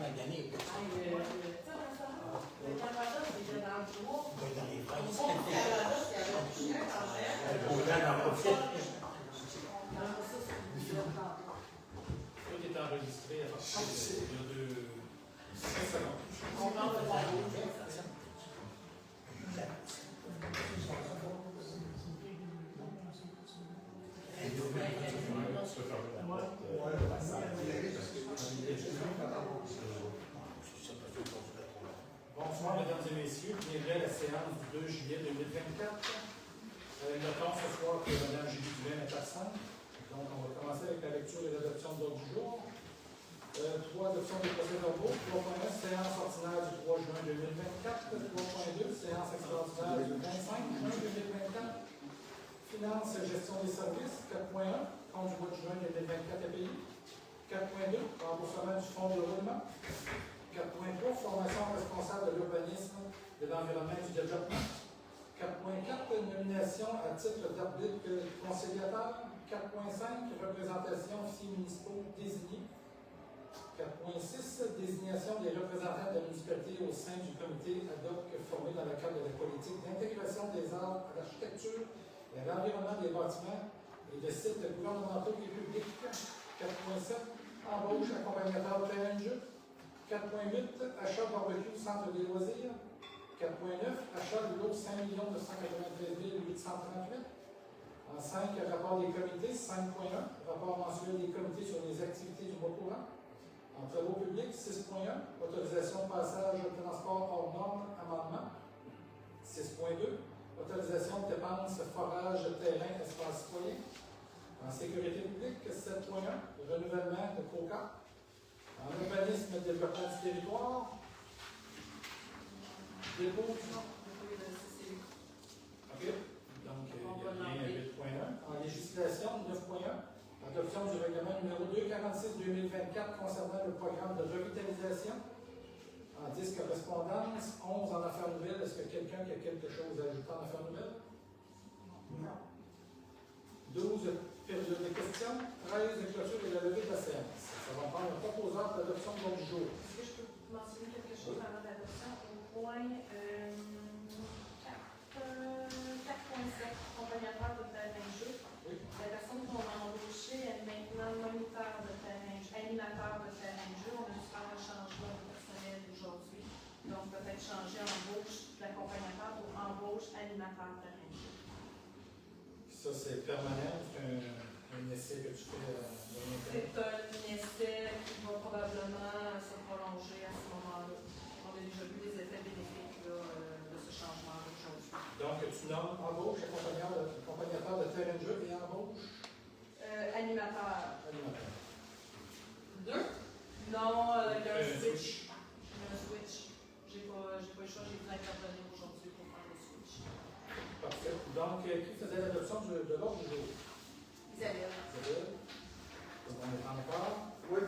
à gagner. Le Canada, c'était dans le tour. Dans les Au fêtes. fond, le Canada, c'est avec le chien quand même. Au temps d'en profiter. Tout est enregistré à partir de 5 secondes. On parle de la route. Bonsoir, mesdames et messieurs. Bienvenue à la séance du 2 juillet 2024. Notons ce soir que Mme Julie Dulain est absente. Donc, on va commencer avec la lecture et l'adoption de l'ordre du jour. 3, adoption des procès-verbaux. 3.1, séance ordinaire du 3 juin 2024. 3.2, séance extraordinaire du 25 juin 2024. Finance et gestion des services. 4.1, compte du mois de juin 2024 à payer. 4.2, remboursement du fonds de roulement. 4.3, formation responsable de l'urbanisme, de l'environnement et du développement. 4.4, nomination à titre d'arbitre conciliateur. 4.5, représentation officiers municipaux désignés. 4.6, désignation des représentants de la municipalité au sein du comité ad hoc formé dans le cadre de la politique d'intégration des arts à l'architecture et à l'environnement des bâtiments et de sites gouvernementaux et publics. 4.7, embauche accompagnateur terrain de jeu. 4.8, achat barbecue centre des loisirs. 4.9, achat de l'eau 5 993 838. En 5, rapport des comités. 5.1, rapport mensuel des comités sur les activités du mois courant. En travaux publics, 6.1, autorisation de passage de transport hors normes, amendement. 6.2, autorisation de dépenses, forage, terrain, espace citoyen. En sécurité publique, 7.1, renouvellement de COCA. En urbanisme, développement du territoire. Dépôt du nom. OK. Donc, il y a bien 8.1. En législation, 9.1. Adoption du règlement numéro 246-2024 concernant le programme de revitalisation. En 10, correspondance. 11, en affaires nouvelles. Est-ce que quelqu'un qui a quelque chose à ajouter en affaires nouvelles? Non. 12, période de questions. 13, clôture et la levée de la séance. Ça va prendre un proposeur de l'adoption de l'ordre du jour. Est-ce que je peux mentionner quelque chose avant l'adoption? Au point 4.7, accompagnateur de terrain de jeu. Oui. La personne qu'on a embauchée est maintenant moniteur de terrain de jeu, animateur de terrain de jeu. On a dû faire un changement de personnel aujourd'hui. Donc, peut-être changer embauche d'accompagnateur pour embauche animateur de terrain de jeu. Ça, c'est permanent. C'est un essai que tu fais dans l'intérêt. C'est un essai qui va probablement se prolonger à ce moment-là. On a déjà vu les effets bénéfiques là, de ce changement aujourd'hui. Donc, tu nommes embauche, accompagnateur de terrain de jeu et embauche Animateur. animateur. 2. Non, il y a un switch. switch. Il y a un switch. J'ai pas eu le choix, j'ai dû intervenir aujourd'hui pour faire le switch. Parfait. Donc, qui faisait l'adoption de l'ordre du jour? Isabelle. Isabelle. Donc, on est en accord? Oui.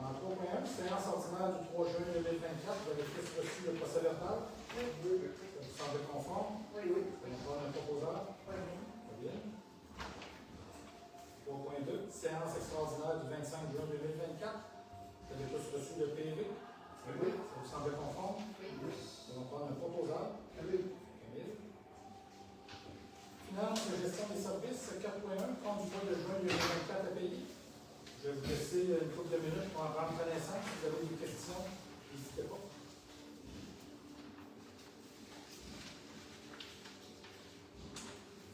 En 3.1, séance ordinaire du 3 juin 2024, vous avez tous reçu le procès verbal. Oui. Ça vous semble conforme? Oui. Oui. Vous allez prendre un proposeur? Oui. Très bien. 3.2, séance extraordinaire du 25 juin 2024. Vous avez tous reçu le PV? Oui. Ça vous semble conforme? Oui. Nous allons prendre un proposeur. Oui. Camille. Finance et gestion des services, 4.1, compte du mois de juin 2024 à payer. Je vais vous laisser une couple de minutes pour en prendre connaissance. Si vous avez des questions, n'hésitez pas.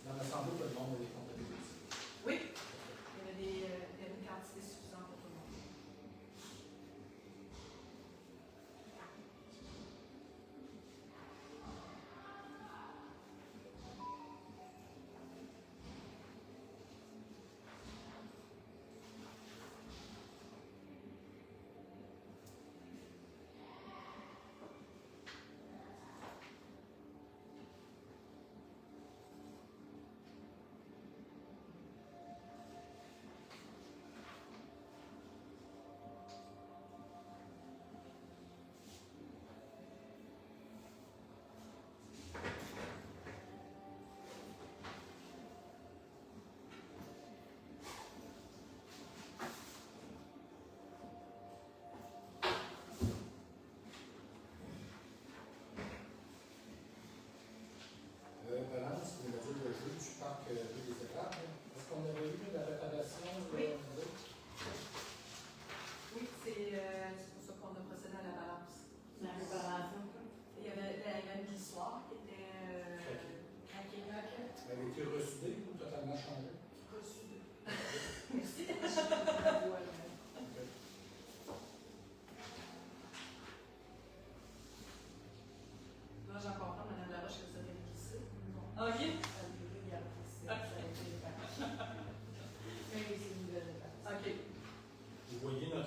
Dans l'Assemblée, tout le monde a des comptabilités. Oui. Il y a une quantité suffisante pour tout le monde.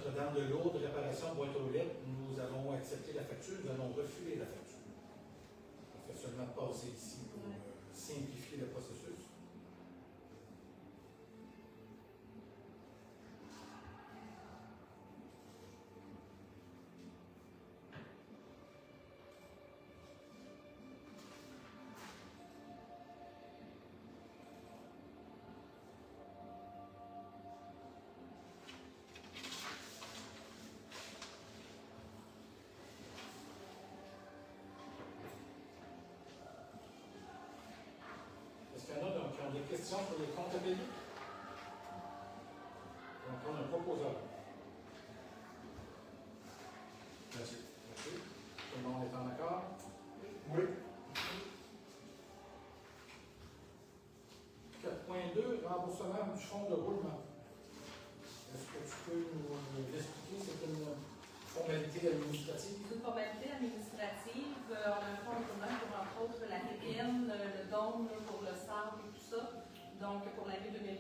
Notre-Dame de Lourdes, réparation de boîte aux lettres, nous allons accepter la facture, nous allons refuser la facture. On fait seulement passer ici pour simplifier le processus. Est-ce qu'il y en a qui ont des questions sur les comptes à payer? On va prendre un proposeur. Merci. Merci. Tout le monde est en accord? Oui. 4.2, remboursement du fonds de roulement. Est-ce que tu peux nous expliquer? C'est une formalité administrative? C'est une formalité administrative. On a un fonds de roulement pour, entre autres, la répine, le dôme pour le sable et tout ça. Donc, pour l'année 2024,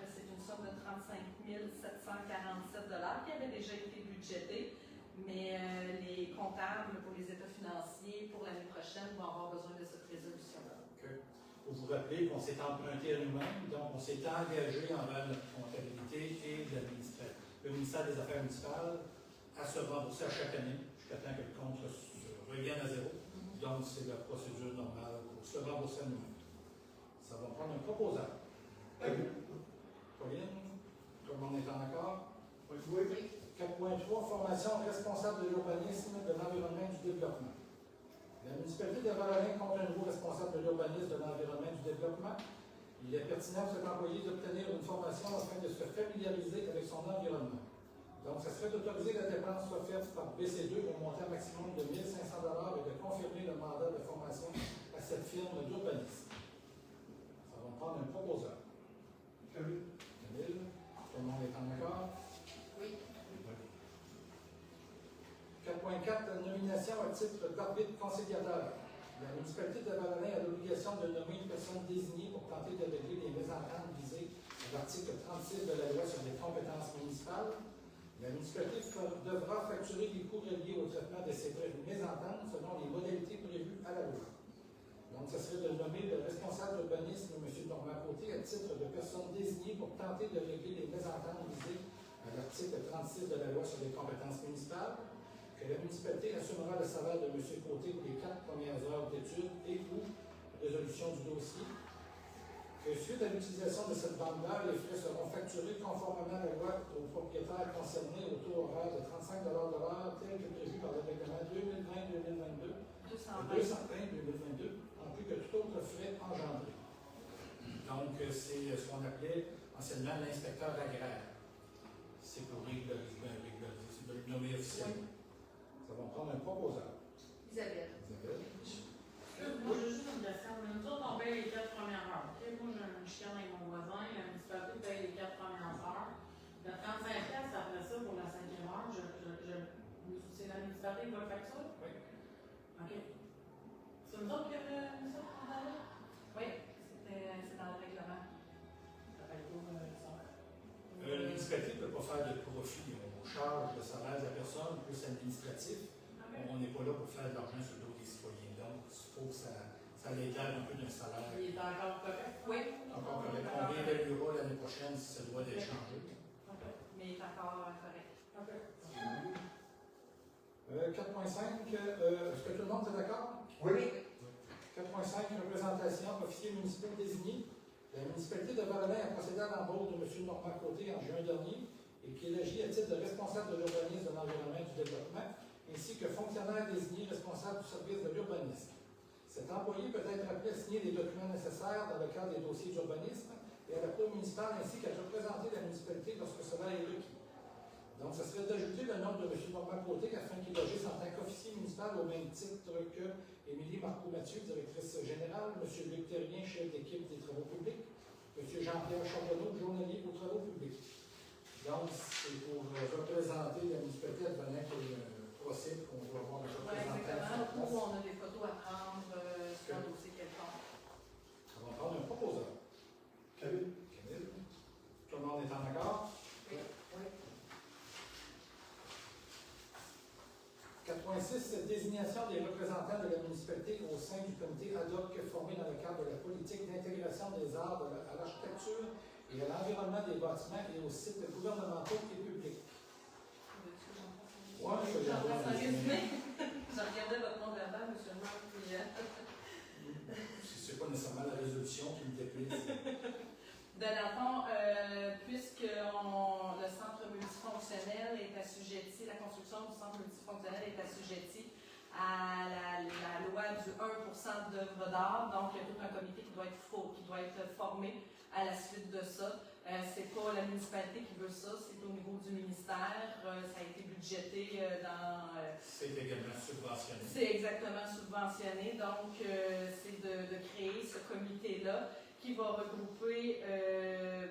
c'est une somme de 35 747 qui avait déjà été budgétée. Mais les comptables pour les états financiers pour l'année prochaine vont avoir besoin de cette résolution-là. Okay. Vous vous rappelez qu'on s'est emprunté à nous-mêmes, donc on s'est engagé envers notre comptabilité et le ministère des Affaires municipales à se rembourser à chaque année, jusqu'à temps que le compte revienne à zéro. Donc, c'est la procédure normale pour se rembourser à nous-mêmes. Ça va prendre un proposant. Pauline, tout le monde est en accord? Oui. 4.3, formation responsable de l'urbanisme, de l'environnement et du développement. La municipalité de Val-Alain compte un nouveau responsable de l'urbanisme, de l'environnement et du développement. Il est pertinent pour cet employé d'obtenir une formation afin de se familiariser avec son environnement. Donc, ça serait d'autoriser la dépense offerte par BC2 au montant maximum de 1 500 $ et de confirmer le mandat de formation à cette firme d'urbanisme. Ça va prendre un proposeur. Camille, tout le monde est en accord? Oui. 4.4, nomination à titre d'arbitre conciliateur. La municipalité de Val-Alain a l'obligation de nommer une personne désignée pour tenter de régler les mésententes visées à l'article 36 de la loi sur les compétences municipales. La municipalité devra facturer les coûts reliés au traitement de ces mésententes selon les modalités prévues à la loi. Donc, ce serait de nommer le responsable d'urbanisme, M. Normand Côté, à titre de personne désignée pour tenter de régler les mésententes visées à l'article 36 de la loi sur les compétences municipales. Que la municipalité assumera le salaire de M. Côté pour les 4 premières heures d'études et ou résolution du dossier. Que suite à l'utilisation de cette bande-là, les frais seront facturés conformément à la loi aux propriétaires concernés au taux horaire de 35 $ de l'heure tel que prévu par le règlement 2020-2022, 220-2022, en plus que tout autre frais engendré. Donc, c'est ce qu'on appelait anciennement l'inspecteur agraire. C'est pour régulariser, c'est de le nommer officiellement. Ça va prendre un proposeur. Isabelle. Moi, j'ai juste une question. Nous autres, on paye les 4 premières heures. Okay? Moi, j'ai un chien avec mon voisin. La municipalité paye les 4 premières heures. De 35 $, après ça, pour la 5e heure, c'est la municipalité qui va le facture? Oui. OK. C'est nous autres qui avons mis ça en avant? Oui, c'est dans le règlement. Ça paye pas ça. La municipalité ne peut pas faire de profit. On charge le salaire de la personne plus administratif. On n'est pas là pour faire de l'argent sur le dos des citoyens. Donc, il faut que ça l'égale un peu d'un salaire. Il est encore correct? Oui. Encore correct. On réévaluera l'année prochaine si ça doit être changé. Mais il est encore correct. 4.5, est-ce que tout le monde est d'accord? Oui. 4.5, représentation, officiers municipaux désignés. La municipalité de Val-Alain a procédé à l'embauche de M. Normand Côté en juin dernier et qui agit à titre de responsable de l'urbanisme, de l'environnement et du développement, ainsi que fonctionnaire désigné responsable du service de l'urbanisme. Cet employé peut être appelé à signer les documents nécessaires dans le cadre des dossiers d'urbanisme et à la cour municipale ainsi qu'à représenter la municipalité lorsque cela est requis. Donc, ce serait d'ajouter le nom de M. Normand Côté afin qu'il agisse en tant qu'officier municipal au même titre que Émilie Marcoux-Mathieu, directrice générale, M. Luc Terrien, chef d'équipe des travaux publics, M. Jean-Pierre Charbonneau, journalier aux travaux publics. Donc, c'est pour représenter la municipalité de Val-Alain pour le procès qu'on va avoir un Oui, représentant. exactement. Où on a des photos à prendre sur un dossier quelconque. On va prendre un proposeur. Camille. Tout le monde est en accord? Oui. 4.6, désignation des représentants de la municipalité au sein du comité ad hoc formé dans le cadre de la politique d'intégration des arts à l'architecture et à l'environnement des bâtiments et aux sites gouvernementaux et publics. Ouais, je J'en regarde. passe un résumé. Je regardais votre nom verbal, M. le maire, puis C'est pas nécessairement la résolution qui me déplaise. dans le fond, puisque le centre multifonctionnel est assujetti, la construction du centre multifonctionnel est assujettie à la loi du 1% d'œuvres d'art, donc il y a tout un comité qui doit être formé à la suite de ça. C'est pas la municipalité qui veut ça, c'est au niveau du ministère. Ça a été budgété dans... C'est également subventionné. C'est exactement subventionné, donc c'est de créer ce comité-là qui va regrouper,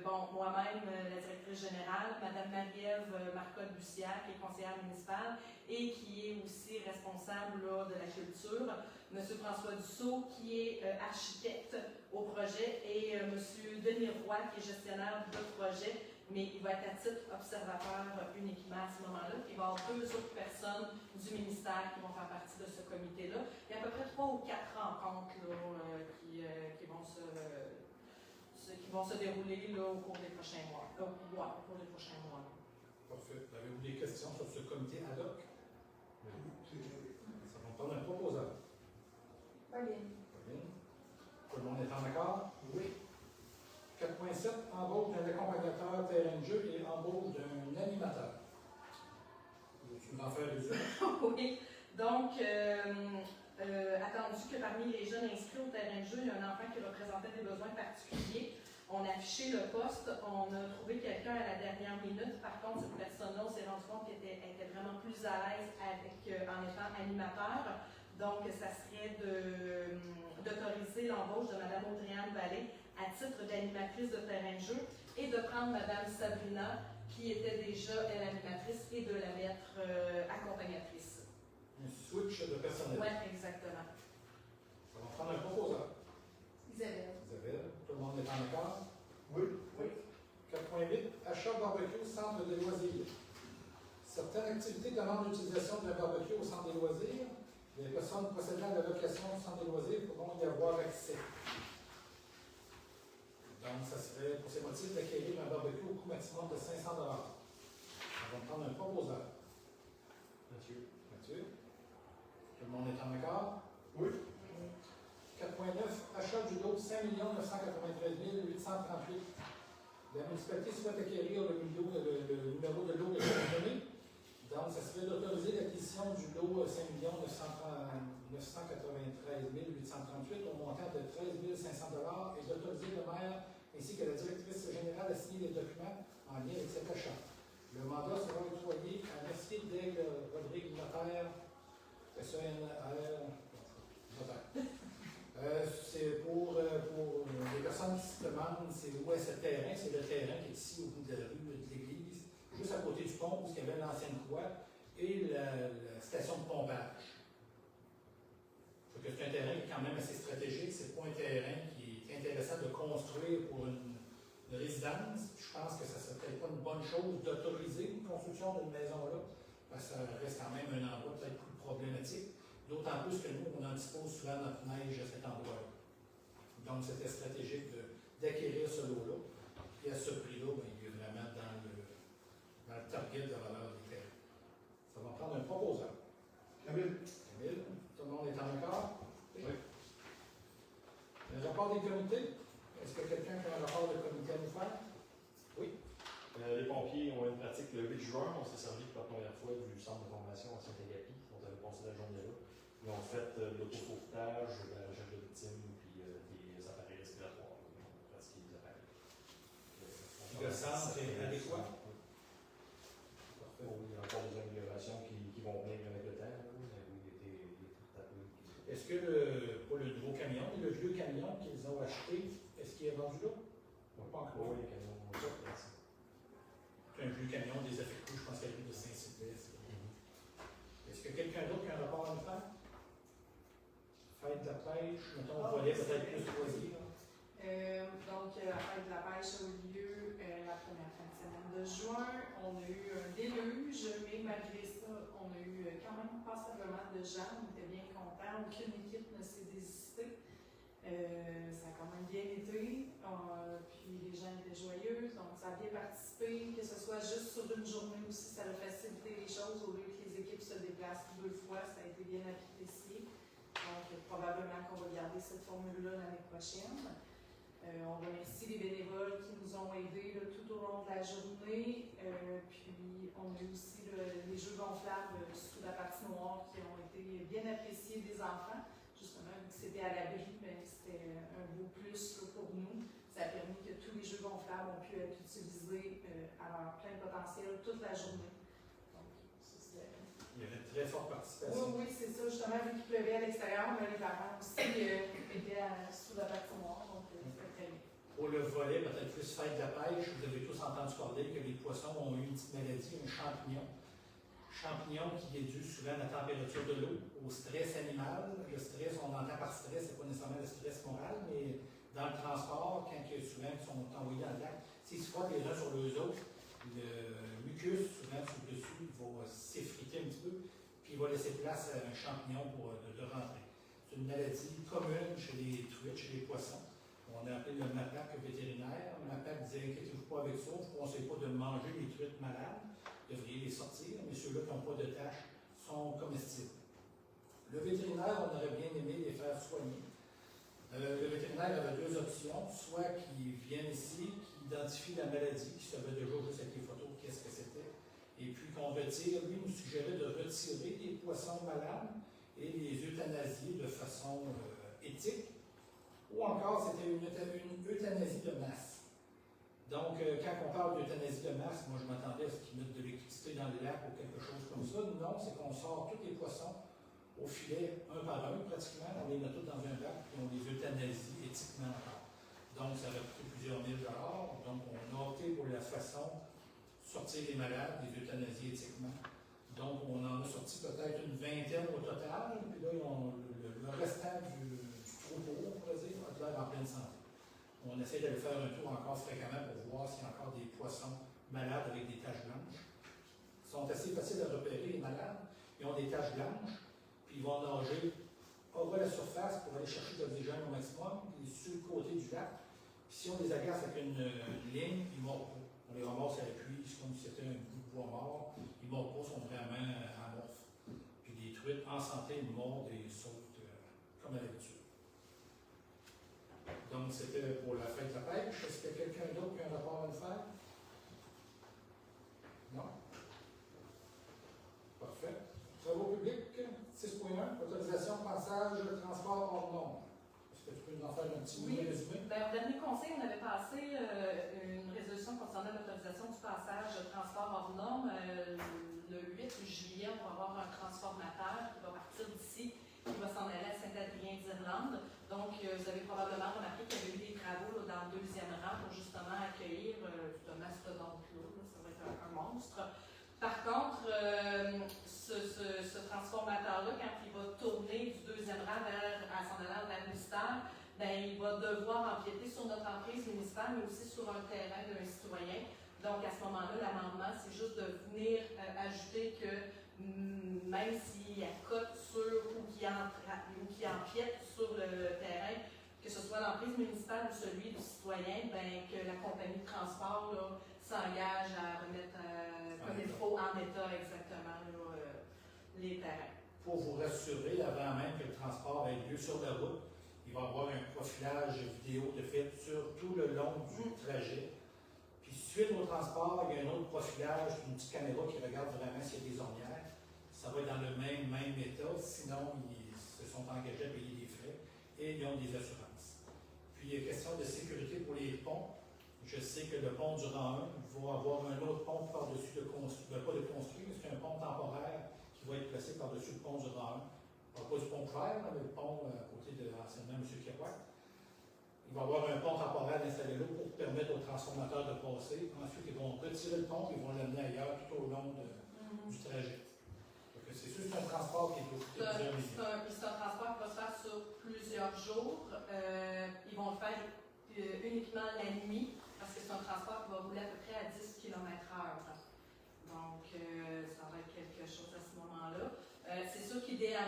moi-même, la directrice générale, Mme Marie-Ève Marcotte-Bussière, qui est conseillère municipale et qui est aussi responsable là, de la culture, M. François Dussault, qui est architecte au projet, et M. Denis Roy, qui est gestionnaire du projet, mais il va être à titre observateur uniquement à ce moment-là. Il va y avoir 2 autres personnes du ministère qui vont faire partie de ce comité-là. Il y a à peu près 3 ou 4 rencontres là, qui vont se dérouler là, au cours des prochains mois. Au cours des prochains mois. Parfait. Avez-vous des questions sur ce comité ad hoc? Ça va prendre un proposeur. Pauline. Pauline. Tout le monde est en accord? Oui. 4.7, embauche d'un accompagnateur terrain de jeu et embauche d'un animateur. Tu m'en fais allusion? Oui. Donc, attendu que parmi les jeunes inscrits au terrain de jeu, il y a un enfant qui représentait des besoins particuliers. On a affiché le poste, on a trouvé quelqu'un à la dernière minute. Par contre, cette personne-là, on s'est rendu compte qu'elle était vraiment plus à l'aise en étant animateur. Donc, ça serait d'autoriser l'embauche de Mme Audriane Vallée à titre d'animatrice de terrain de jeu et de prendre Mme Sabrina, qui était déjà animatrice, et de la mettre accompagnatrice. Un switch de personnel. Oui, exactement. Ça va prendre un proposeur. Isabelle. Isabelle, tout le monde est en accord? Oui. Oui. 4.8, achat barbecue au centre des loisirs. Certaines activités demandent l'utilisation d'un barbecue au centre des loisirs. Les personnes possédant la location au centre des loisirs pourront y avoir accès. Donc, ça serait pour ces motifs d'acquérir un barbecue au coût maximum de 500 $. On va prendre un proposeur. Mathieu. Mathieu. Tout le monde est en accord? Oui. 4.9, achat du lot 5 993 838. La municipalité souhaite acquérir le numéro de lot de donné. Donc, ça serait d'autoriser l'acquisition du lot 5 993 838 au montant de 13 500 $ et d'autoriser le maire ainsi que la directrice générale à signer les documents en lien avec cet achat. Le mandat sera octroyé à Mercier Daigle Rodrigue Notaire, SENR Notaire. C'est pour les personnes qui se demandent c'est où est ce terrain. C'est le terrain qui est ici au bout de la rue de l'église, juste à côté du pont où il y avait l'ancienne croix et la station de pompage. C'est un terrain qui est quand même assez stratégique. C'est pas un terrain qui est intéressant de construire pour une résidence. Je pense que ça serait peut-être pas une bonne chose d'autoriser une construction d'une maison là, parce que ça reste quand même un endroit peut-être plus problématique. D'autant plus que nous, on en dispose souvent notre neige à cet endroit-là. Donc, c'était stratégique d'acquérir ce lot-là. Et à ce prix-là, ben, il est vraiment dans le target de la valeur des terres. Ça va prendre un proposeur. Camille. Camille, tout le monde est en accord? Oui. Le rapport des comités. Est-ce que quelqu'un qui a un rapport de comité à nous faire? Oui. Les pompiers ont une pratique le 8 juin. On s'est servi pour la première fois du centre de formation à Saint-Agapi. On avait passé la journée là. Ils ont fait de l'autosauvetage, de la recherche de victimes, puis des appareils respiratoires. Ils ont pratiqué des appareils. Le centre est adéquat? Parfait. Il y a encore des améliorations qui vont venir avec le temps. Là. Mais oui, il était tout tapé. Est-ce que pas le nouveau camion, mais le vieux camion qu'ils ont acheté, est-ce qu'il est vendu là? Pas encore. Oui, les camions ont ça. C'est un vieux camion des affectés, je pense qu'il y a de Saint-Sylvestre. Est-ce que quelqu'un d'autre qui a un rapport à nous faire? Fête de la pêche, mettons, on volet peut-être plus choisi. Donc, la fête de la pêche a eu lieu la première fin de semaine de juin. On a eu un déluge, mais malgré ça, on a eu quand même passablement de gens, on était bien contents, aucune équipe ne s'est désistée. Ça a quand même bien été, puis les gens étaient joyeux, donc ça a bien participé, que ce soit juste sur une journée aussi, ça a facilité les choses au lieu que les équipes se déplacent 2 fois, ça a été bien apprécié. Donc probablement qu'on va garder cette formule-là l'année prochaine. On remercie les bénévoles qui nous ont aidés là, tout au long de la journée. Puis on a eu aussi les jeux gonflables sous la patinoire qui ont été bien appréciés des enfants. Justement, vu que c'était à l'abri, ben, c'était un beau plus là, pour nous. Ça a permis que tous les jeux gonflables ont pu être utilisés à leur plein potentiel toute la journée. Donc, ça, c'était... Il y avait une très forte participation. Oui, c'est ça. Justement, vu qu'il pleuvait à l'extérieur, mais les parents aussi étaient sous la patinoire. Donc, c'était très bien. Pour le volet, peut-être plus fête de la pêche, vous avez tous entendu parler que les poissons ont eu une petite maladie, un champignon. Champignon qui est dû souvent à la température de l'eau, au stress animal. Le stress, on entend par stress, c'est pas nécessairement le stress moral, mais dans le transport, quand il y a souvent qui sont envoyés dans le lac, s'ils se frottent les uns sur les autres, le mucus, souvent sur le dessus, va s'effriter un petit peu, puis il va laisser place à un champignon pour de rentrer. C'est une maladie commune chez les truites, chez les poissons. On a appelé le MAPAC vétérinaire. Le MAPAC disait, inquiétez-vous pas avec ça, je ne vous conseille pas de manger les truites malades. Vous devriez les sortir, mais ceux-là qui n'ont pas de taches sont comestibles. Le vétérinaire, on aurait bien aimé les faire soigner. Le vétérinaire avait 2 options, soit qu'ils viennent ici, qu'ils identifient la maladie, qui savait déjà juste avec les photos qu'est-ce que c'était, et puis qu'on retire. Lui nous suggérait de retirer les poissons malades et les euthanasier de façon éthique, ou encore c'était une euthanasie de masse. Donc, quand on parle d'euthanasie de masse, moi je m'attendais à ce qu'ils mettent de l'électricité dans le lac ou quelque chose comme ça. Non, c'est qu'on sort tous les poissons au filet, un par un pratiquement, on les met tous dans un lac et on les euthanasie éthiquement encore. Donc, ça aurait coûté plusieurs mille dollars. Donc, on a opté pour la façon de sortir les malades, les euthanasier éthiquement. Donc, on en a sorti peut-être une 20aine au total. Puis là, le restant du troupeau, on pourrait dire, a l'air en pleine santé. On essaie de le faire un tour encore fréquemment pour voir s'il y a encore des poissons malades avec des taches blanches. Ils sont assez faciles à repérer, les malades. Ils ont des taches blanches, puis ils vont nager over la surface pour aller chercher de l'oxygène au maximum, puis sur le côté du lac. Puis si on les agace avec une ligne, ils ne mordent pas. On les ramasse à l'appui, c'est comme si c'était un bout de bois mort. Ils ne mordent pas, sont vraiment amorphes. Puis les truites en santé, ils mordent et sautent comme à l'habitude. Donc, c'était pour la fête de la pêche. Est-ce qu'il y a quelqu'un d'autre qui a un rapport à le faire? Non? Parfait. Travaux publics, 6.1, autorisation, passage, transport hors norme. Est-ce que tu peux nous en faire un petit résumé? Bien, au dernier conseil, on avait passé une résolution concernant l'autorisation du passage de transport hors norme. Le 8 juillet, on va avoir un transformateur qui va partir d'ici, qui va s'en aller à Saint-Adrien-d'Irlande. Donc, vous avez probablement remarqué qu'il y avait eu des travaux là, dans le 2e rang pour justement accueillir ce mastodonte-là. Ça va être un monstre. Par contre, ce transformateur-là, quand il va tourner du 2e rang à s'en allant vers la ministère, ben, il va devoir empiéter sur notre emprise municipale, mais aussi sur un terrain d'un citoyen. Donc, à ce moment-là, l'amendement, c'est juste de venir ajouter que même s'il accote sur ou qui empiète sur le terrain, que ce soit l'emprise municipale ou celui du citoyen, ben, que la compagnie de transport là, s'engage à remettre comme il faut en état exactement là, les terrains. Pour vous rassurer, avant même que le transport ait lieu sur la route, il va y avoir un profilage vidéo de fait sur tout le long du trajet. Puis suite au transport, il y a un autre profilage, une petite caméra qui regarde vraiment s'il y a des ornières. Ça va être dans le même état, sinon ils se sont engagés à payer des frais et ils ont des assurances. Puis il y a question de sécurité pour les ponts. Je sais que le pont du rang 1 va avoir un autre pont par-dessus pas de construit, mais c'est un pont temporaire qui va être placé par-dessus le pont du rang 1. Pas du pont Frère, mais le pont à côté de l'anciennement M. Kerouac. Il va y avoir un pont temporaire installé là pour permettre aux transformateurs de passer. Ensuite, ils vont retirer le pont et ils vont l'amener ailleurs tout au long du trajet. C'est sûr que c'est un transport qui est C'est un transport qui va se faire sur plusieurs jours. Ils vont le faire uniquement la nuit parce que c'est un transport qui va rouler à peu près à 10 km/h. Donc, ça va être quelque chose à ce moment-là. C'est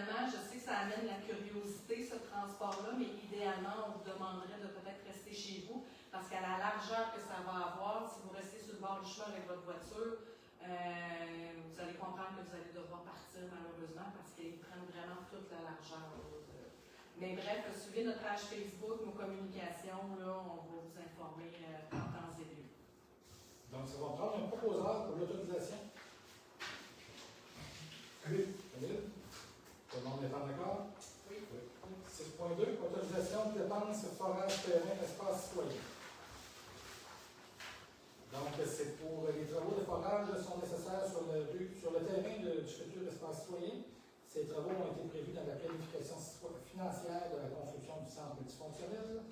idéalement, je sais que ça amène la curiosité, ce transport-là, mais idéalement, on vous demanderait de peut-être rester chez vous, parce qu'à la largeur que ça va avoir, si vous restez sur le bord du chemin avec votre voiture, vous allez comprendre que vous allez devoir partir malheureusement, parce qu'ils prennent vraiment toute la largeur. Mais bref, suivez notre page Facebook, nos communications, là, on va vous informer en temps et lieu. Donc, ça va prendre un proposeur pour l'autorisation. Camille? Camille? Tout le monde est en accord? Oui. 6.2, autorisation de dépenses, forage, terrain, espace citoyen. Donc, c'est pour les travaux de forage sont nécessaires sur le terrain du futur espace citoyen. Ces travaux ont été prévus dans la planification financière de la construction du centre multifonctionnel.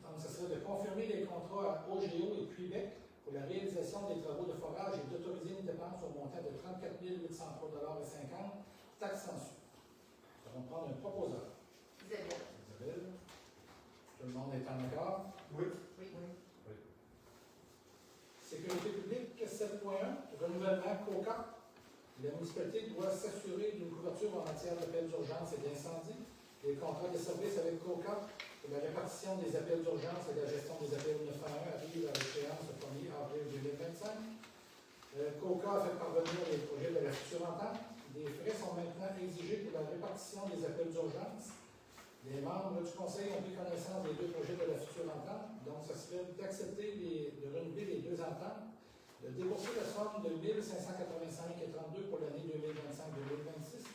Donc, ce serait de confirmer les contrats à OGO et Québec pour la réalisation des travaux de forage et d'autoriser une dépense au montant de 34 803,50 $, taxes sensu. Nous allons prendre un proposeur. Isabelle. Isabelle. Tout le monde est en accord? Oui. Oui. Sécurité publique, 7.1, renouvellement COCA. La municipalité doit s'assurer d'une couverture en matière d'appels d'urgence et d'incendie. Les contrats de service avec COCA pour la répartition des appels d'urgence et la gestion des appels 911 arrivent à l'échéance le 1er avril 2025. COCA a fait parvenir les projets de la future entente. Des frais sont maintenant exigés pour la répartition des appels d'urgence. Les membres du Conseil ont pris connaissance des 2 projets de la future entente, donc ça serait d'accepter de renouveler les 2 ententes, de débourser la somme de 1 585,32 pour l'année 2025-2026,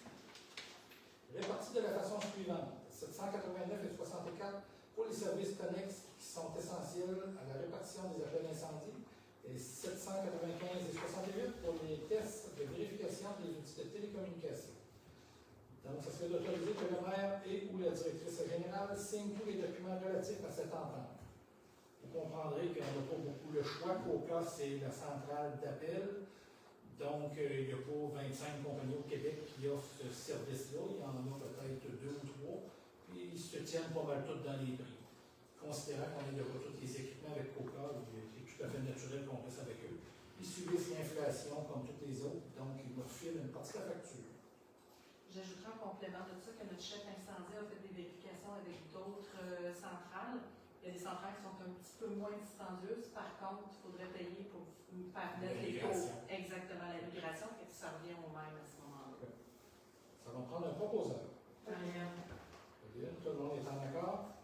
répartie de la façon suivante: 789,64 pour les services connexes qui sont essentiels à la répartition des appels d'incendie et 795,68 pour les tests de vérification des outils de télécommunication. Donc, ce serait d'autoriser que le maire et ou la directrice générale signent tous les documents relatifs à cette entente. Vous comprendrez qu'on n'a pas beaucoup le choix. COCA, c'est la centrale d'appel. Donc, il n'y a pas 25 compagnies au Québec qui offrent ce service-là. Il y en a peut-être 2 ou 3. Puis, ils se tiennent pas mal tous dans les prix. Considérant qu'on n'a pas tous les équipements avec COCA, il est tout à fait naturel qu'on reste avec eux. Ils subissent l'inflation comme tous les autres. Donc, ils nous refilent une partie de la facture. J'ajouterai en complément de ça que notre chef incendie a fait des vérifications avec d'autres centrales. Il y a des centrales qui sont un petit peu moins dispendieuses. Par contre, il faudrait payer pour faire mettre les taux. Exactement, la migration, et que ça revient au même à ce moment-là. Ça va prendre un proposeur. Tout le monde est en accord?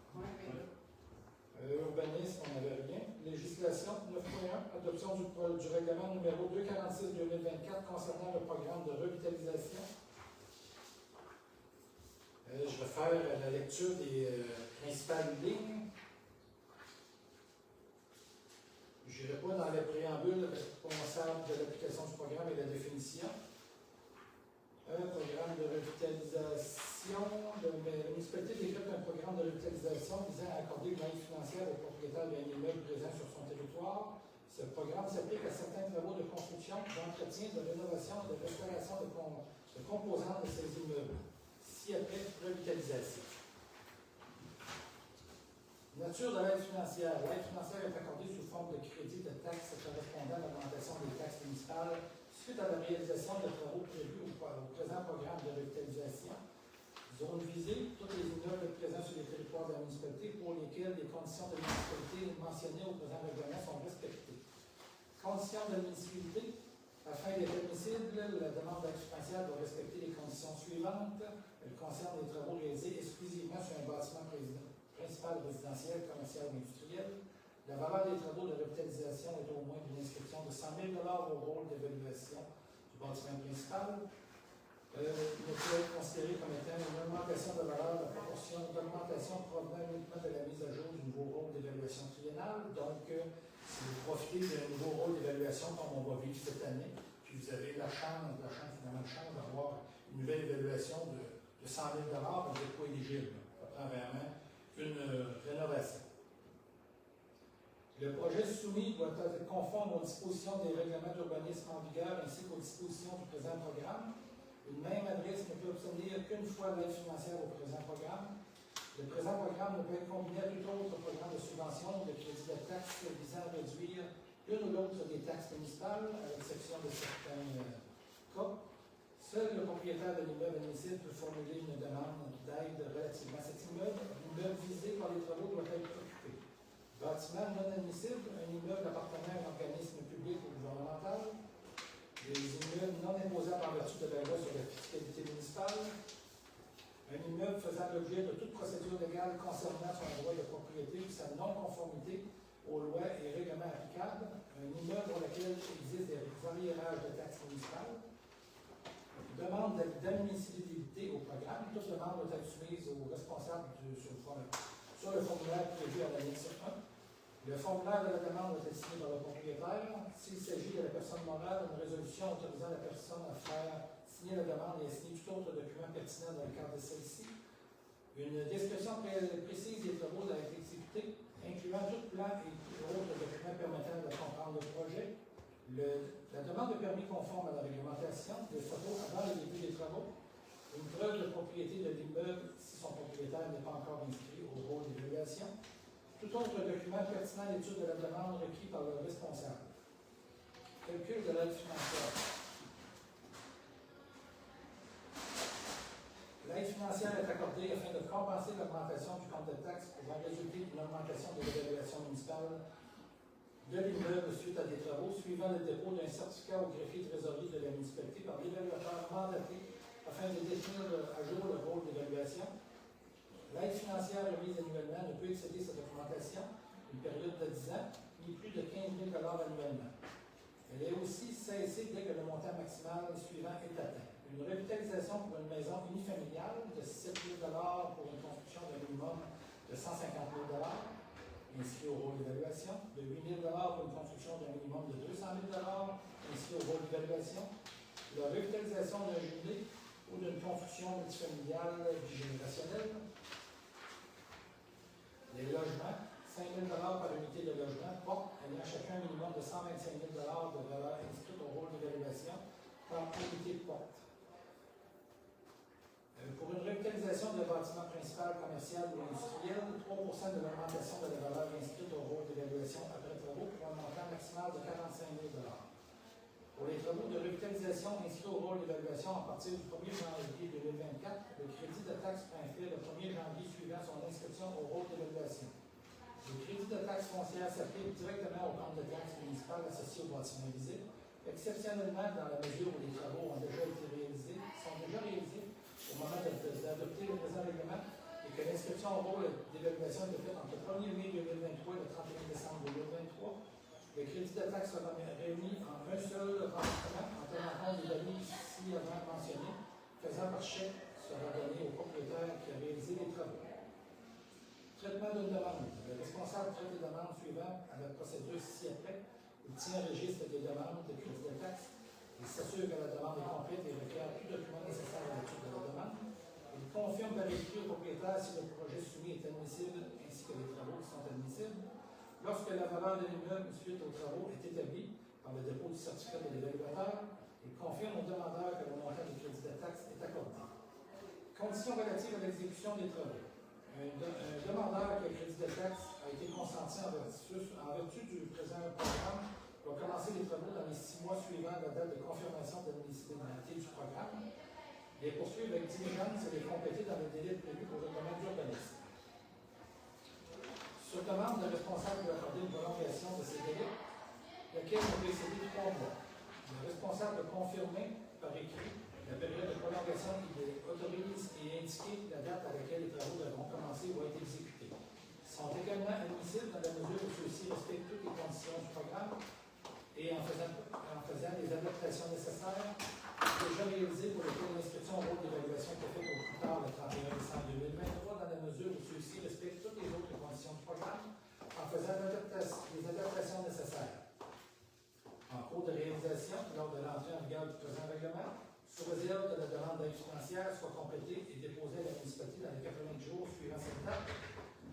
Urbanisme, on n'avait rien. Législation 9.1, adoption du règlement numéro 246-2024 concernant le programme de revitalisation. Je vais faire la lecture des principales lignes. Je n'irai pas dans les préambules responsables de l'application du programme et la définition. Un programme de revitalisation. La municipalité décrète un programme de revitalisation visant à accorder une aide financière aux propriétaires d'un immeuble présent sur son territoire. Ce programme s'applique à certains travaux de construction, d'entretien, de rénovation et de restauration de composantes de ces immeubles. Ci-après, revitalisation. Nature de l'aide financière. L'aide financière est accordée sous forme de crédit de taxes correspondant à l'augmentation des taxes municipales suite à la réalisation de travaux prévus au présent programme de revitalisation. Zone visée, tous les immeubles présents sur les territoires de la municipalité pour lesquels les conditions de municipalité mentionnées au présent règlement sont respectées. Conditions de municipalité. Afin d'être admissible, la demande d'aide financière doit respecter les conditions suivantes. Elle concerne les travaux réalisés exclusivement sur un bâtiment principal résidentiel, commercial ou industriel. La valeur des travaux de revitalisation est au moins d'une inscription de 100 000 $ au rôle d'évaluation du bâtiment principal. Ne peut être considéré comme étant une augmentation de valeur, la proportion d'augmentation provenant uniquement de la mise à jour du nouveau rôle d'évaluation triennale. Donc, si vous profitez d'un nouveau rôle d'évaluation comme on va vivre cette année, puis vous avez la chance d'avoir une nouvelle évaluation de 100 000 $, vous n'êtes pas éligible. Ça prend vraiment une rénovation. Le projet soumis doit être conforme aux dispositions des règlements d'urbanisme en vigueur ainsi qu'aux dispositions du présent programme. Une même adresse ne peut obtenir qu'une fois l'aide financière au présent programme. Le présent programme ne peut être combiné à tout autre programme de subvention ou de crédit de taxes visant à réduire l'une ou l'autre des taxes municipales, à l'exception de certains cas. Seul le propriétaire propriétaire de l'immeuble admissible peut formuler une demande d'aide relativement à cet immeuble. L'immeuble visé par les travaux doit être occupé. Bâtiment non admissible, un immeuble appartenant à un organisme public ou gouvernemental. Des immeubles non imposables en vertu de la loi sur la fiscalité municipale. Un immeuble faisant l'objet de toute procédure légale concernant son droit de propriété ou sa non-conformité aux lois et règlements applicables. Un immeuble pour lequel existe des arriérages de taxes municipales. Demande d'admissibilité au programme. Toute demande doit être soumise au responsable sur le formulaire prévu à l'annexe 1. Le formulaire de la demande doit être signé par le propriétaire. S'il s'agit de la personne morale, une résolution autorisant la personne à faire signer la demande et à signer tout autre document pertinent dans le cadre de celle-ci. Une description précise des travaux à être exécutés, incluant tout plan et autres documents permettant de comprendre le projet. La demande de permis conforme à la réglementation, des photos avant le début des travaux, une preuve de propriété de l'immeuble si son propriétaire n'est pas encore inscrit au rôle d'évaluation, tout autre document pertinent à l'étude de la demande requis par le responsable. Calcul de l'aide financière. L'aide financière est accordée afin de compenser l'augmentation du compte de taxes pouvant résulter d'une augmentation de l'évaluation municipale de l'immeuble suite à des travaux suivant le dépôt d'un certificat au greffier trésorerie de la municipalité par l'évaluateur mandaté afin de définir à jour le rôle d'évaluation. L'aide financière remise annuellement ne peut excéder cette augmentation, une période de 10 ans, ni plus de 15 000 annuellement. Elle est aussi cessée dès que le montant maximal suivant est atteint. Une revitalisation pour une maison unifamiliale de 7 000 pour une construction d'un minimum de 150 000 inscrit au rôle d'évaluation, de 8 000 pour une construction d'un minimum de 200 000 inscrit au rôle d'évaluation, la revitalisation d'un jumelé ou d'une construction multifamiliale bigénérationnelle, les logements, 5 000 par unité de logement, porte ayant chacun un minimum de 125 000 de valeur inscrite au rôle d'évaluation par unité de porte. Pour une revitalisation de bâtiment principal, commercial ou industriel, 3% de l'augmentation de la valeur inscrite au rôle d'évaluation après travaux pour un montant maximal de 45 000 Pour les travaux de revitalisation inscrits au rôle d'évaluation à partir du 1er janvier 2024, le crédit de taxe prend effet le 1er janvier suivant son inscription au rôle d'évaluation. Le crédit de taxe foncière s'applique directement au compte de taxes municipales associé au bâtiment visible, exceptionnellement dans la mesure où les travaux sont déjà réalisés au moment d'adopter le présent règlement et que l'inscription au rôle d'évaluation est faite entre le 1er mai 2023 et le 31 décembre 2023. Le crédit de taxe sera réuni en un seul remboursement en tenant compte des données ci-avant mentionnées, faisant par chèque sera donné au propriétaire qui a réalisé les travaux. Traitement d'une demande. Le responsable traite les demandes suivant à la procédure ci-après. Il tient un registre des demandes de crédit de taxe. Il s'assure que la demande est complète et requiert tout document nécessaire à l'étude de la demande. Il confirme par écrit au propriétaire si le projet soumis est admissible ainsi que les travaux qui sont admissibles. Lorsque la valeur de l'immeuble suite aux travaux est établie par le dépôt du certificat de l'évaluateur, il confirme au demandeur que le montant du crédit de taxe est accordé. Conditions relatives à l'exécution des travaux. Un demandeur qui a crédit de taxe a été consenti en vertu du présent programme va commencer les travaux dans les 6 mois suivant la date de confirmation de l'admissibilité du programme. Les poursuivre avec diligence et les compléter dans le délai prévu pour le domaine d'urbanisme. Sur demande, le responsable doit accorder une prolongation de ces délais, laquelle ne peut excéder 3 mois. Le responsable doit confirmer par écrit la période de prolongation qui autorise et indiquer la date à laquelle les travaux devront commencer ou être exécutés. Ils sont également admissibles dans la mesure où ceux-ci respectent toutes les conditions du programme et en faisant les adaptations nécessaires déjà réalisées pour lesquelles l'inscription au rôle d'évaluation est faite au plus tard le 31 décembre 2023 dans la mesure où ceux-ci respectent toutes les autres conditions du programme en faisant les adaptations nécessaires. En cours de réalisation, lors de l'entrée en vigueur du présent règlement, sous réserve que la demande d'aide financière soit complétée et déposée à la municipalité dans les 80 jours suivant cette date,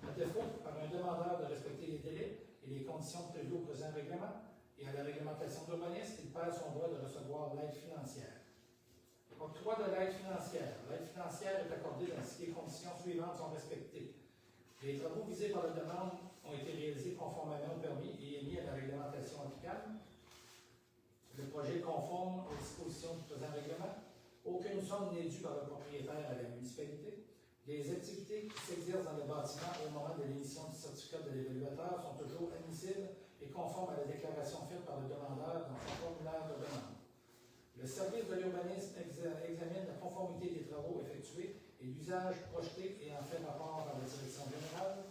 à défaut par un demandeur de respecter les délais et les conditions prévues au présent règlement et à la réglementation d'urbanisme, il perd son droit de recevoir l'aide financière. Octroi de l'aide financière. L'aide financière est accordée si les conditions suivantes sont respectées. Les travaux visés par la demande ont été réalisés conformément au permis et émis à la réglementation applicable. Le projet est conforme aux dispositions du présent règlement. Aucune somme n'est due par le propriétaire à la municipalité. Les activités qui s'exercent dans le bâtiment au moment de l'émission du certificat de l'évaluateur sont toujours admissibles et conformes à la déclaration faite par le demandeur dans son formulaire de demande. Le service de l'urbanisme examine la conformité des travaux effectués et l'usage projeté et en fait rapport à la direction générale.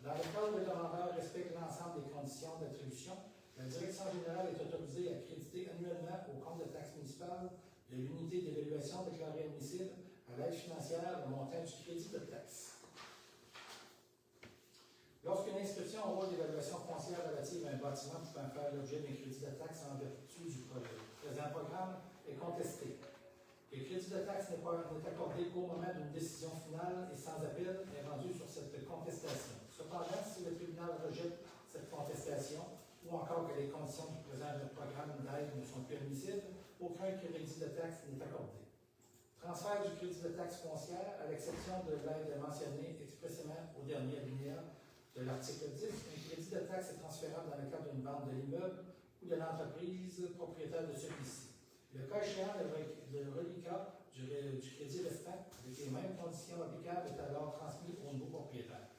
Dans le cas où le demandeur respecte l'ensemble des conditions d'attribution, la direction générale est autorisée à créditer annuellement au compte de taxes municipales de l'unité d'évaluation déclarée admissible à l'aide financière le montant du crédit de taxe. Lorsqu'une inscription au rôle d'évaluation foncière relative à un bâtiment pouvant faire l'objet d'un crédit de taxe en vertu du présent programme est contestée, le crédit de taxe n'est accordé qu'au moment d'une décision finale et sans appel est rendu sur cette contestation. Cependant, si le tribunal rejette cette contestation ou encore que les conditions du présent programme d'aide ne sont plus admissibles, aucun crédit de taxe n'est accordé. Transfert du crédit de taxe foncière, à l'exception de l'aide mentionnée expressément au dernier alinéa de l'article 10, un crédit de taxe est transférable dans le cadre d'une vente de l'immeuble ou de l'entreprise propriétaire de celui-ci. Le cas échéant, le reliquat du crédit restant, avec les mêmes conditions applicables, est alors transmis au nouveau propriétaire.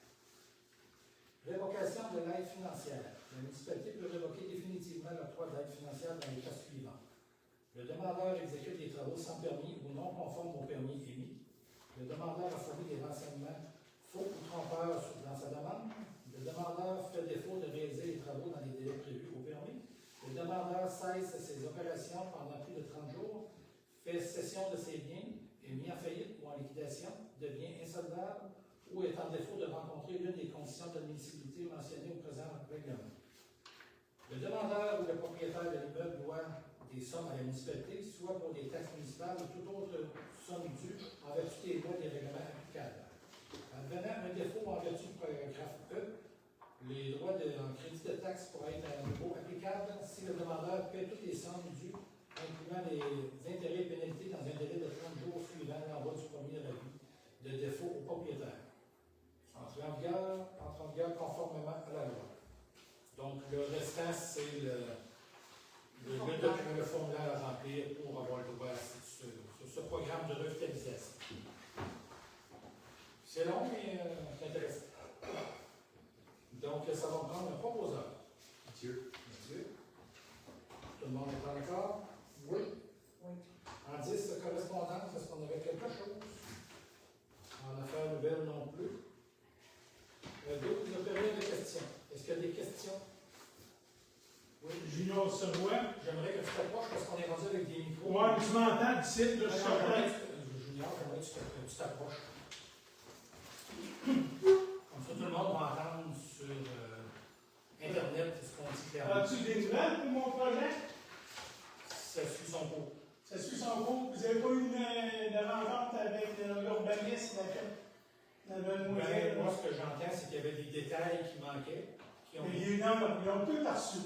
Révocation de l'aide financière. La municipalité peut révoquer définitivement l'octroi d'aide financière dans les cas suivants. Le demandeur exécute des travaux sans permis ou non conformes au permis émis. Le demandeur a fourni des renseignements faux ou trompeurs dans sa demande. Le demandeur fait défaut de réaliser les travaux dans les délais prévus au permis. Le demandeur cesse ses opérations pendant plus de 30 jours, fait cession de ses biens, est mis en faillite ou en liquidation, devient insolvable ou est en défaut de rencontrer l'une des conditions d'admissibilité mentionnées au présent règlement. Le demandeur ou le propriétaire de l'immeuble doit des sommes à la municipalité, soit pour des taxes municipales ou toute autre somme due en vertu des lois et des règlements applicables. Advenant un défaut en vertu du paragraphe E, les droits en crédit de taxe pourraient être à nouveau applicables si le demandeur paie toutes les sommes dues, incluant les intérêts et pénalités dans un délai de 30 jours suivant l'envoi du premier avis de défaut au propriétaire. Entre en vigueur conformément à la loi. Donc, le restant, c'est le formulaire à remplir pour avoir le droit sur ce programme de revitalisation. C'est long, mais c'est intéressant. Donc, ça va prendre un proposeur. Mathieu. Tout le monde est en accord? Oui. Oui. En 10 correspondances, est-ce qu'on avait quelque chose? En affaires nouvelles non plus. 12, la période de questions. Est-ce qu'il y a des questions? Oui. Junior Savoie. J'aimerais que tu t'approches parce qu'on est rendu avec des micros. Ouais, tu m'entends d'ici, là, je suis en train. Junior, j'aimerais que tu t'approches. Comme ça, tout le monde va entendre sur Internet ce qu'on dit clairement. As-tu des nouvelles pour mon projet? Ça suit son cours. Ça suit son cours. Vous n'avez pas eu une rencontre avec l'urbaniste, la mademoiselle? Moi, ce que j'entends, c'est qu'il y avait des détails qui manquaient. Ils ont tout reçu.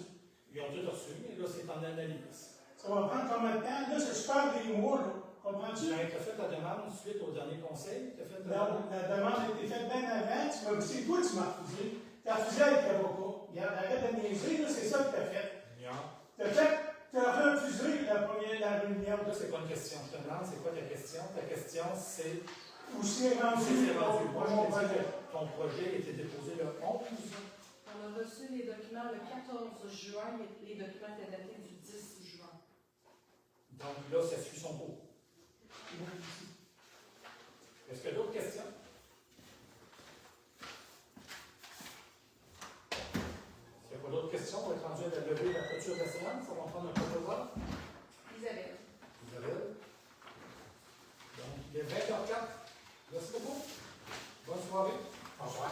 Ils ont tout reçu, mais là, c'est en analyse. Ça va prendre combien de temps? Là, c'est super des mois, là. Comprends-tu? Tu as fait ta demande suite au dernier conseil? Non, la demande a été faite bien avant. C'est toi qui m'as refusé. Tu as refusé avec l'avocat. Regarde, arrête de niaiser, là, c'est ça que tu as fait. Tu as refusé la réunion. Là, c'est pas une question. Je te demande, c'est quoi ta question? Ta question, c'est. Où c'est rendu? Moi, je te dis que ton projet a été déposé le 11. On a reçu les documents le 14 juin, mais les documents étaient datés du 10 juin. Donc là, ça suit son cours. Est-ce qu'il y a d'autres questions? S'il n'y a pas d'autres questions, on va être rendu à la levée de la clôture de la séance. On va prendre un proposeur. Isabelle. Donc, il est 20h04. Merci beaucoup. Bonne soirée. Au revoir.